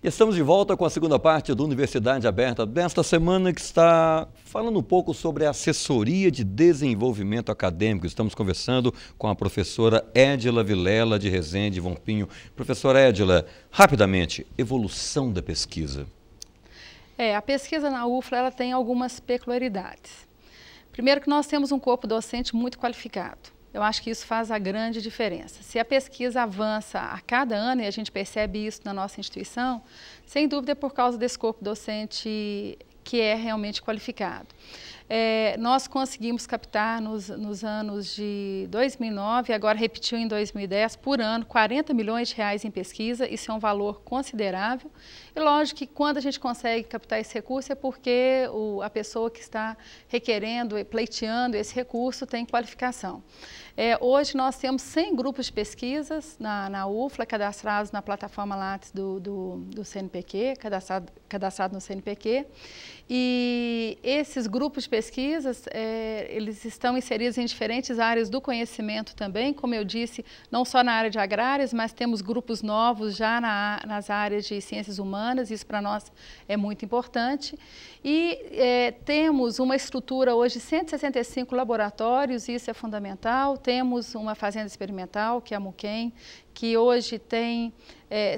Estamos de volta com a segunda parte do Universidade Aberta desta semana, que está falando um pouco sobre a assessoria de desenvolvimento acadêmico. Estamos conversando com a professora Edila Vilela de Resende Vompinho. Professora Edila, rapidamente, evolução da pesquisa. A pesquisa na UFLA ela tem algumas peculiaridades. Primeiro que nós temos um corpo docente muito qualificado. Eu acho que isso faz a grande diferença. Se a pesquisa avança a cada ano, e a gente percebe isso na nossa instituição, sem dúvida é por causa desse corpo docente que é realmente qualificado. Nós conseguimos captar nos anos de 2009, agora repetiu em 2010, por ano, 40 milhões de reais em pesquisa. Isso é um valor considerável. E lógico que quando a gente consegue captar esse recurso é porque a pessoa que está requerendo e pleiteando esse recurso tem qualificação. Hoje nós temos 100 grupos de pesquisas na UFLA, cadastrados na plataforma Lattes do CNPq, cadastrado no CNPq. E esses grupos de pesquisas, eles estão inseridos em diferentes áreas do conhecimento também, como eu disse, não só na área de agrárias, mas temos grupos novos já nas áreas de ciências humanas, isso para nós é muito importante. E temos uma estrutura hoje de 165 laboratórios, isso é fundamental. Temos uma fazenda experimental, que é a Muquem, que hoje tem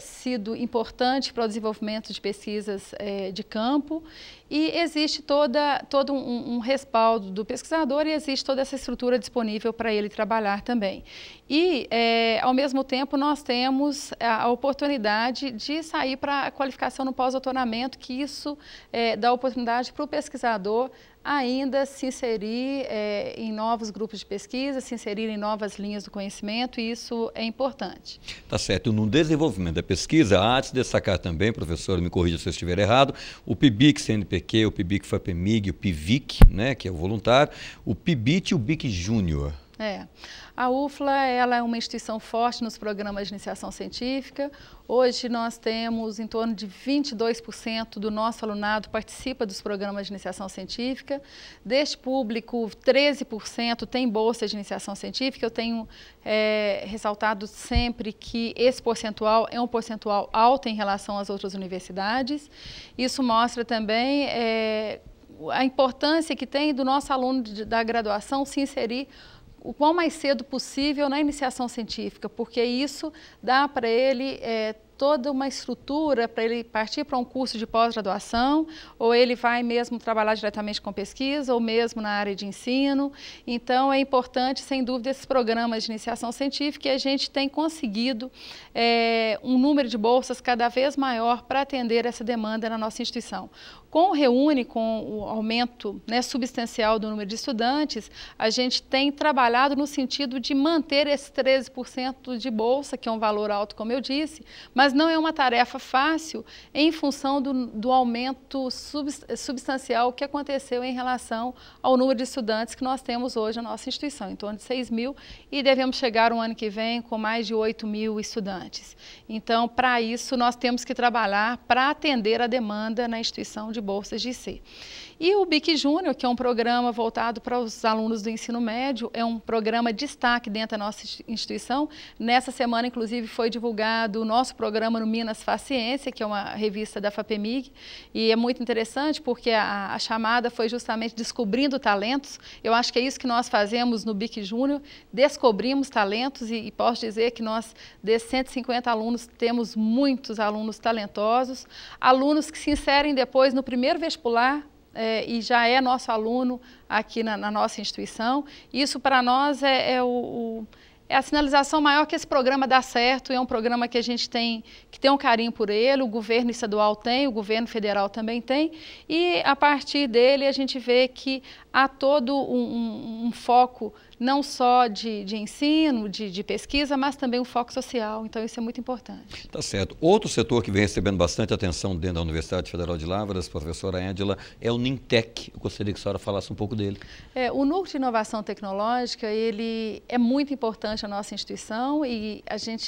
sido importante para o desenvolvimento de pesquisas de campo, e existe todo um respaldo do pesquisador e existe toda essa estrutura disponível para ele trabalhar também. E, ao mesmo tempo, nós temos a oportunidade de sair para a qualificação no pós-doutoramento, que isso dá oportunidade para o pesquisador ainda se inserir em novos grupos de pesquisa, se inserir em novas linhas do conhecimento, e isso é importante. Tá certo. No desenvolvimento da pesquisa, há de se destacar também, professor, me corrija se eu estiver errado, o PIBIC CNPq, o PIBIC FAPEMIG, o PIVIC, né, que é o voluntário, o PIBIT e o BIC Júnior. A UFLA ela é uma instituição forte nos programas de iniciação científica. Hoje nós temos em torno de 22% do nosso alunado participa dos programas de iniciação científica. Deste público, 13% tem bolsa de iniciação científica. Eu tenho ressaltado sempre que esse percentual é um percentual alto em relação às outras universidades. Isso mostra também a importância que tem do nosso aluno da graduação se inserir o quão mais cedo possível na iniciação científica, porque isso dá para ele toda uma estrutura para ele partir para um curso de pós-graduação, ou ele vai mesmo trabalhar diretamente com pesquisa, ou mesmo na área de ensino. Então, é importante, sem dúvida, esses programas de iniciação científica, e a gente tem conseguido um número de bolsas cada vez maior para atender essa demanda na nossa instituição. Com o aumento substancial do número de estudantes, a gente tem trabalhado no sentido de manter esse 13% de bolsa, que é um valor alto, como eu disse, mas não é uma tarefa fácil em função do aumento substancial que aconteceu em relação ao número de estudantes que nós temos hoje na nossa instituição, em torno de 6 mil, e devemos chegar o ano que vem com mais de 8 mil estudantes. Então, para isso, nós temos que trabalhar para atender a demanda na instituição de bolsas de IC. E o BIC Júnior, que é um programa voltado para os alunos do ensino médio, é um programa de destaque dentro da nossa instituição. Nessa semana, inclusive, foi divulgado o nosso programa no Minas Faz Ciência, que é uma revista da FAPEMIG, e é muito interessante porque a chamada foi justamente descobrindo talentos. Eu acho que é isso que nós fazemos no BIC Júnior, descobrimos talentos, e posso dizer que nós, desses 150 alunos, temos muitos alunos talentosos, alunos que se inserem depois no primeiro vestibular, e já é nosso aluno aqui na nossa instituição. Isso para nós é a sinalização maior que esse programa dá certo, é um programa que a gente tem um carinho por ele, o governo estadual tem, o governo federal também tem, e a partir dele a gente vê que há todo um foco não só de ensino, de pesquisa, mas também um foco social, então isso é muito importante. Tá certo. Outro setor que vem recebendo bastante atenção dentro da Universidade Federal de Lavras, professora Edila, é o Nintec. Eu gostaria que a senhora falasse um pouco dele. O Núcleo de Inovação Tecnológica, ele é muito importante à nossa instituição, e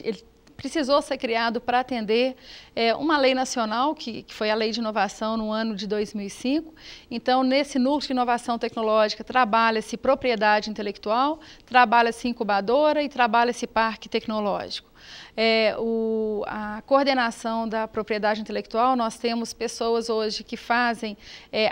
ele precisou ser criado para atender uma lei nacional, que foi a Lei de Inovação no ano de 2005. Então, nesse núcleo de inovação tecnológica, trabalha-se propriedade intelectual, trabalha-se incubadora e trabalha-se parque tecnológico. A coordenação da propriedade intelectual, nós temos pessoas hoje que fazem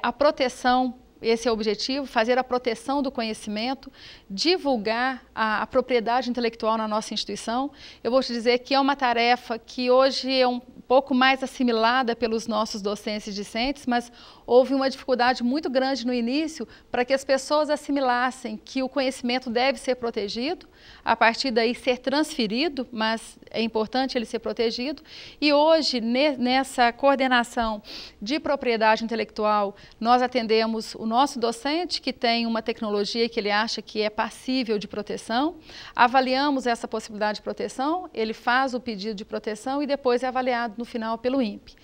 a proteção. Esse é o objetivo, fazer a proteção do conhecimento, divulgar a propriedade intelectual na nossa instituição. Eu vou te dizer que é uma tarefa que hoje é um pouco mais assimilada pelos nossos docentes e discentes, mas houve uma dificuldade muito grande no início para que as pessoas assimilassem que o conhecimento deve ser protegido, a partir daí ser transferido, mas é importante ele ser protegido. E hoje, nessa coordenação de propriedade intelectual, nós atendemos o nosso docente que tem uma tecnologia que ele acha que é passível de proteção, avaliamos essa possibilidade de proteção, ele faz o pedido de proteção e depois é avaliado no final pelo INPE.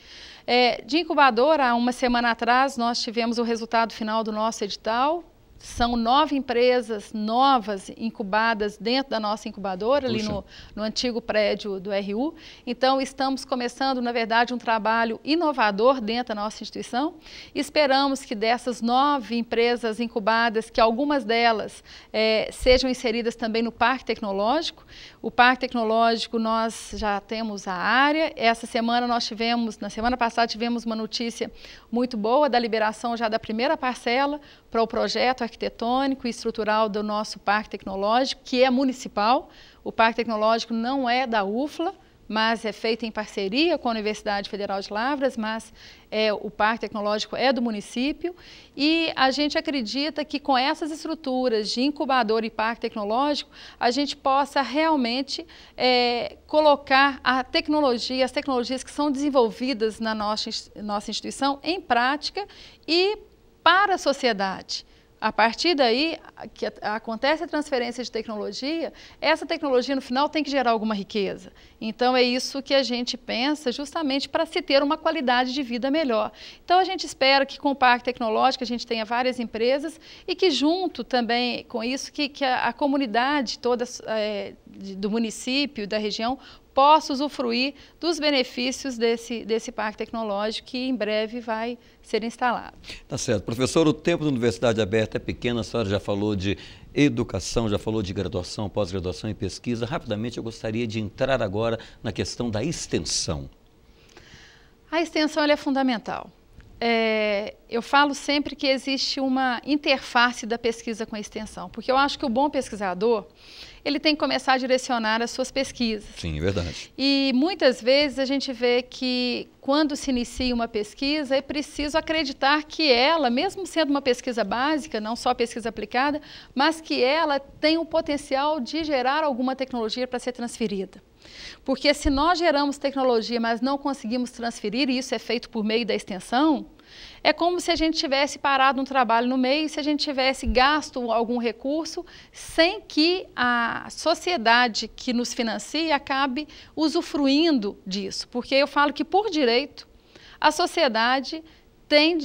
De incubadora, há uma semana atrás, nós tivemos o resultado final do nosso edital. São 9 empresas novas incubadas dentro da nossa incubadora, ali no antigo prédio do RU. Então, estamos começando, na verdade, um trabalho inovador dentro da nossa instituição. Esperamos que dessas 9 empresas incubadas, que algumas delas sejam inseridas também no Parque Tecnológico. O Parque Tecnológico, nós já temos a área. Essa semana na semana passada, tivemos uma notícia muito boa da liberação já da primeira parcela para o projeto arquitetônico e estrutural do nosso Parque Tecnológico, que é municipal. O Parque Tecnológico não é da UFLA, mas é feito em parceria com a Universidade Federal de Lavras, mas o Parque Tecnológico é do município. E a gente acredita que com essas estruturas de incubador e Parque Tecnológico, a gente possa realmente colocar a tecnologia, as tecnologias que são desenvolvidas na nossa instituição em prática e para a sociedade. A partir daí, que acontece a transferência de tecnologia, essa tecnologia no final tem que gerar alguma riqueza. Então é isso que a gente pensa justamente para se ter uma qualidade de vida melhor. Então a gente espera que com o Parque Tecnológico a gente tenha várias empresas e que junto também com isso que a comunidade toda do município, da região, possa usufruir dos benefícios desse parque tecnológico que em breve vai ser instalado. Tá certo. Professor, o tempo da Universidade Aberta é pequeno, a senhora já falou de educação, já falou de graduação, pós-graduação e pesquisa. Rapidamente eu gostaria de entrar agora na questão da extensão. A extensão ela é fundamental. Eu falo sempre que existe uma interface da pesquisa com a extensão, porque eu acho que o bom pesquisador, ele tem que começar a direcionar as suas pesquisas. Sim, é verdade. E muitas vezes a gente vê que quando se inicia uma pesquisa, é preciso acreditar que ela, mesmo sendo uma pesquisa básica, não só pesquisa aplicada, mas que ela tem o potencial de gerar alguma tecnologia para ser transferida. Porque se nós geramos tecnologia, mas não conseguimos transferir, e isso é feito por meio da extensão, é como se a gente tivesse parado um trabalho no meio, se a gente tivesse gasto algum recurso, sem que a sociedade que nos financia acabe usufruindo disso. Porque eu falo que, por direito, a sociedade tem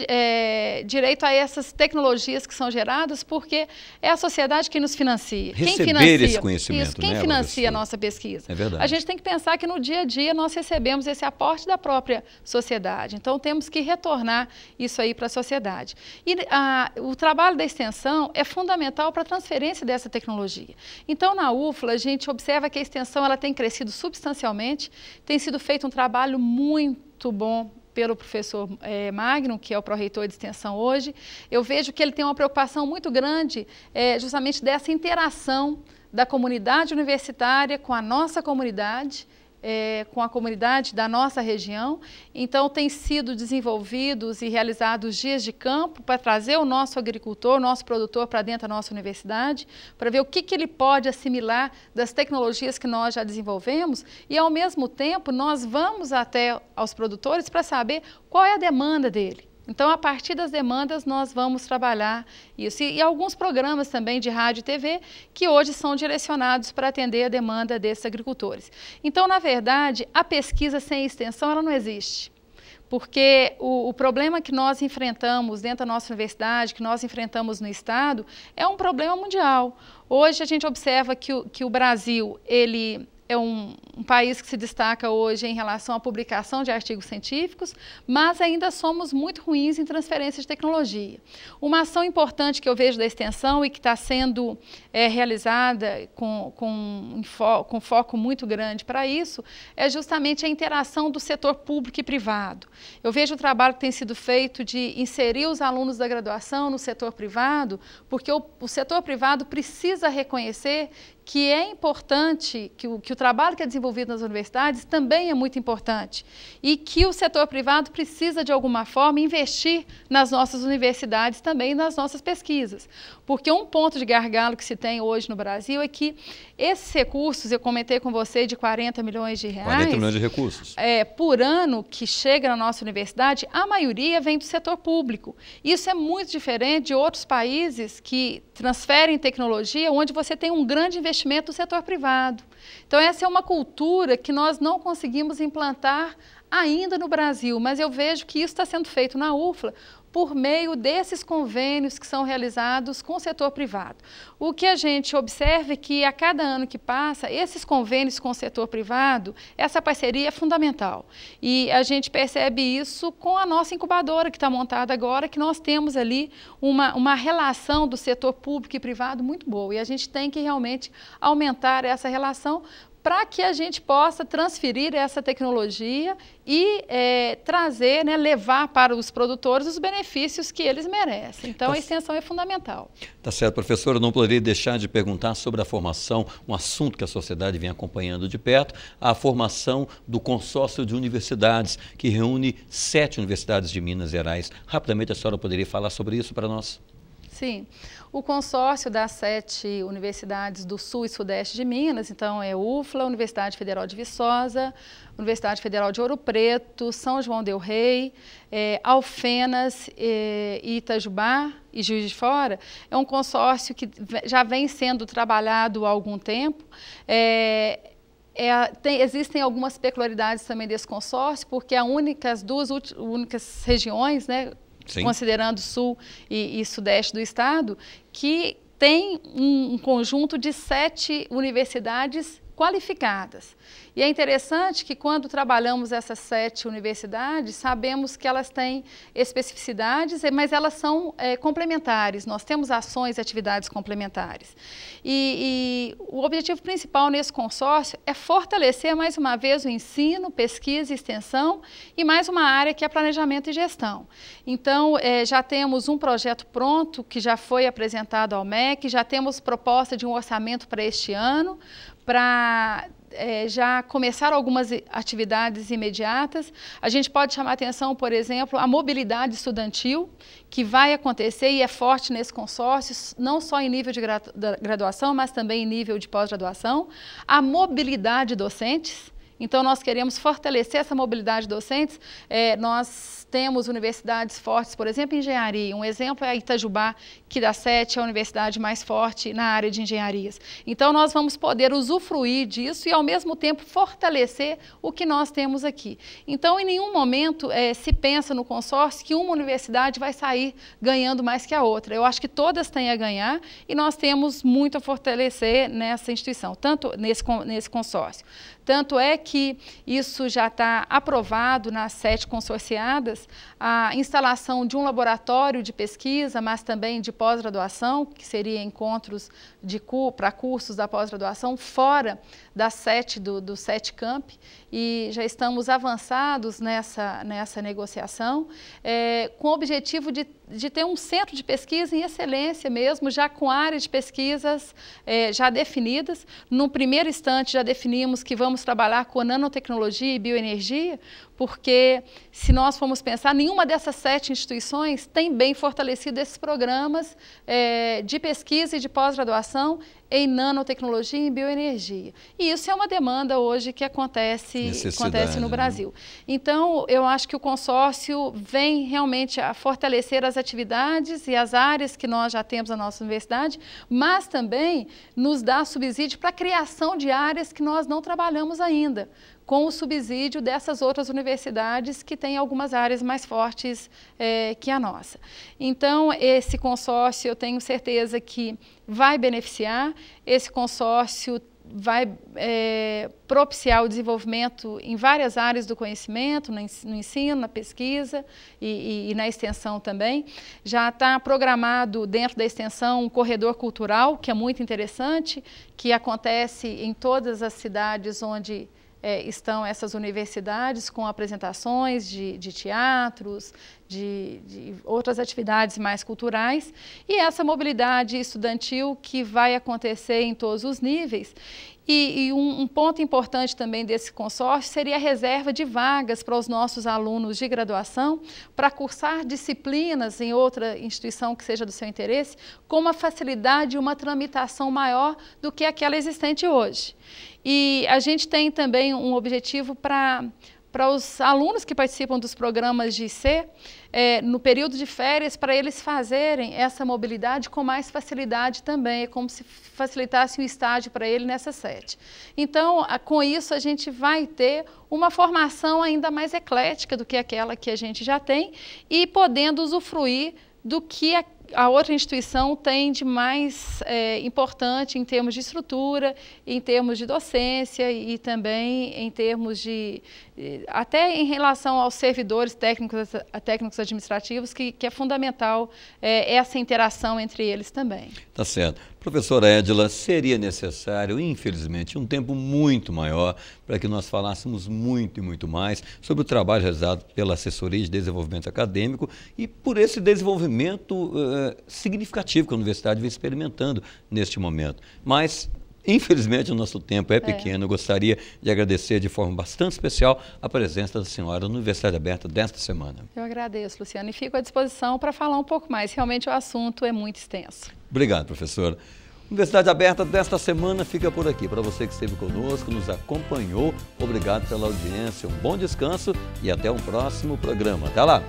direito a essas tecnologias que são geradas, porque é a sociedade que nos financia. Receber esse conhecimento, isso, quem financia a nossa pesquisa? É verdade. A gente tem que pensar que no dia a dia nós recebemos esse aporte da própria sociedade. Então, temos que retornar isso aí para a sociedade. E o trabalho da extensão é fundamental para a transferência dessa tecnologia. Então, na UFLA, a gente observa que a extensão ela tem crescido substancialmente, tem sido feito um trabalho muito bom pelo professor Magno, que é o pró-reitor de extensão hoje. Eu vejo que ele tem uma preocupação muito grande justamente dessa interação da comunidade universitária com a nossa comunidade, com a comunidade da nossa região. Então, tem sido desenvolvidos e realizados dias de campo para trazer o nosso agricultor, o nosso produtor para dentro da nossa universidade, para ver o que ele pode assimilar das tecnologias que nós já desenvolvemos e, ao mesmo tempo, nós vamos até aos produtores para saber qual é a demanda dele. Então, a partir das demandas, nós vamos trabalhar isso. E alguns programas também de rádio e TV que hoje são direcionados para atender a demanda desses agricultores. Então, na verdade, a pesquisa sem extensão, ela não existe. Porque o problema que nós enfrentamos dentro da nossa universidade, que nós enfrentamos no Estado, é um problema mundial. Hoje, a gente observa que o Brasil, ele é um país que se destaca hoje em relação à publicação de artigos científicos, mas ainda somos muito ruins em transferência de tecnologia. Uma ação importante que eu vejo da extensão e que está sendo realizada com foco muito grande para isso, é justamente a interação do setor público e privado. Eu vejo o trabalho que tem sido feito de inserir os alunos da graduação no setor privado, porque o setor privado precisa reconhecer que é importante, que o trabalho que é desenvolvido nas universidades também é muito importante e que o setor privado precisa, de alguma forma, investir nas nossas universidades também, nas nossas pesquisas. Porque um ponto de gargalo que se tem hoje no Brasil é que esses recursos, eu comentei com você, de 40 milhões de reais... 40 milhões de recursos. Por ano que chega na nossa universidade, a maioria vem do setor público. Isso é muito diferente de outros países que transferem tecnologia, onde você tem um grande investimento do setor privado. Então, essa é uma cultura que nós não conseguimos implantar ainda no Brasil, mas eu vejo que isso está sendo feito na UFLA por meio desses convênios que são realizados com o setor privado. O que a gente observa é que a cada ano que passa, esses convênios com o setor privado, essa parceria é fundamental. E a gente percebe isso com a nossa incubadora que está montada agora, que nós temos ali uma relação do setor público e privado muito boa. E a gente tem que realmente aumentar essa relação para que a gente possa transferir essa tecnologia e trazer, levar para os produtores os benefícios que eles merecem. Então, a extensão é fundamental. Tá certo, professora. Eu não poderia deixar de perguntar sobre a formação, um assunto que a sociedade vem acompanhando de perto, a formação do consórcio de universidades, que reúne 7 universidades de Minas Gerais. Rapidamente, a senhora poderia falar sobre isso para nós? Sim, o consórcio das 7 universidades do Sul e Sudeste de Minas, então é UFLA, Universidade Federal de Viçosa, Universidade Federal de Ouro Preto, São João del Rei, Alfenas, Itajubá e Juiz de Fora, é um consórcio que já vem sendo trabalhado há algum tempo. Existem algumas peculiaridades também desse consórcio, porque as duas únicas regiões, Sim. Considerando sul e sudeste do estado, que tem um conjunto de 7 universidades qualificadas. E é interessante que quando trabalhamos essas 7 universidades, sabemos que elas têm especificidades, mas elas são complementares. Nós temos ações e atividades complementares. E o objetivo principal nesse consórcio é fortalecer mais uma vez o ensino, pesquisa e extensão e mais uma área que é planejamento e gestão. Então, já temos um projeto pronto que já foi apresentado ao MEC, já temos proposta de um orçamento para este ano, para já começar algumas atividades imediatas. A gente pode chamar a atenção, por exemplo, a mobilidade estudantil, que vai acontecer e é forte nesse consórcio, não só em nível de graduação, mas também em nível de pós-graduação. A mobilidade de docentes. Então, nós queremos fortalecer essa mobilidade de docentes. Nós temos universidades fortes, por exemplo, em engenharia. Um exemplo é a Itajubá, que da 7 é a universidade mais forte na área de engenharias. Então, nós vamos poder usufruir disso e, ao mesmo tempo, fortalecer o que nós temos aqui. Então, em nenhum momento se pensa no consórcio que uma universidade vai sair ganhando mais que a outra. Eu acho que todas têm a ganhar e nós temos muito a fortalecer nessa instituição, tanto nesse consórcio. Tanto é que isso já está aprovado nas 7 consorciadas, a instalação de um laboratório de pesquisa, mas também de pós-graduação, que seria encontros para cursos da pós-graduação fora das 7 do 7 Camp, e já estamos avançados nessa negociação, com o objetivo de ter um centro de pesquisa em excelência mesmo, já com áreas de pesquisas já definidas. No primeiro instante já definimos que vamos trabalhar com nanotecnologia e bioenergia, porque se nós formos pensar, nenhuma dessas 7 instituições tem bem fortalecido esses programas de pesquisa e de pós-graduação em nanotecnologia e em bioenergia. E isso é uma demanda hoje que acontece no Brasil. Então, eu acho que o consórcio vem realmente a fortalecer as atividades e as áreas que nós já temos na nossa universidade, mas também nos dá subsídio para a criação de áreas que nós não trabalhamos ainda, com o subsídio dessas outras universidades que têm algumas áreas mais fortes que a nossa. Então, esse consórcio, eu tenho certeza que vai beneficiar. Esse consórcio vai propiciar o desenvolvimento em várias áreas do conhecimento, no ensino, na pesquisa e na extensão também. Já está programado dentro da extensão um corredor cultural, que é muito interessante, que acontece em todas as cidades onde estão essas universidades, com apresentações de teatros, de outras atividades mais culturais, e essa mobilidade estudantil que vai acontecer em todos os níveis. E um ponto importante também desse consórcio seria a reserva de vagas para os nossos alunos de graduação para cursar disciplinas em outra instituição que seja do seu interesse, com uma facilidade e uma tramitação maior do que aquela existente hoje. E a gente tem também um objetivo para os alunos que participam dos programas de IC, no período de férias, para eles fazerem essa mobilidade com mais facilidade também, é como se facilitasse um estágio para ele nessa sede. Então, com isso, a gente vai ter uma formação ainda mais eclética do que aquela que a gente já tem e podendo usufruir do que a outra instituição tem de mais importante em termos de estrutura, em termos de docência e também em termos de, até em relação aos servidores técnicos administrativos, que é fundamental essa interação entre eles também. Tá certo. Professora Edila, seria necessário, infelizmente, um tempo muito maior para que nós falássemos muito e muito mais sobre o trabalho realizado pela Assessoria de Desenvolvimento Acadêmico e por esse desenvolvimento significativo que a universidade vem experimentando neste momento. Mas, infelizmente, o nosso tempo é pequeno. Eu gostaria de agradecer de forma bastante especial a presença da senhora na Universidade Aberta desta semana. Eu agradeço, Luciano, e fico à disposição para falar um pouco mais. Realmente o assunto é muito extenso. Obrigado, professora. Universidade Aberta desta semana fica por aqui. Para você que esteve conosco, nos acompanhou, obrigado pela audiência, um bom descanso e até um próximo programa. Até lá!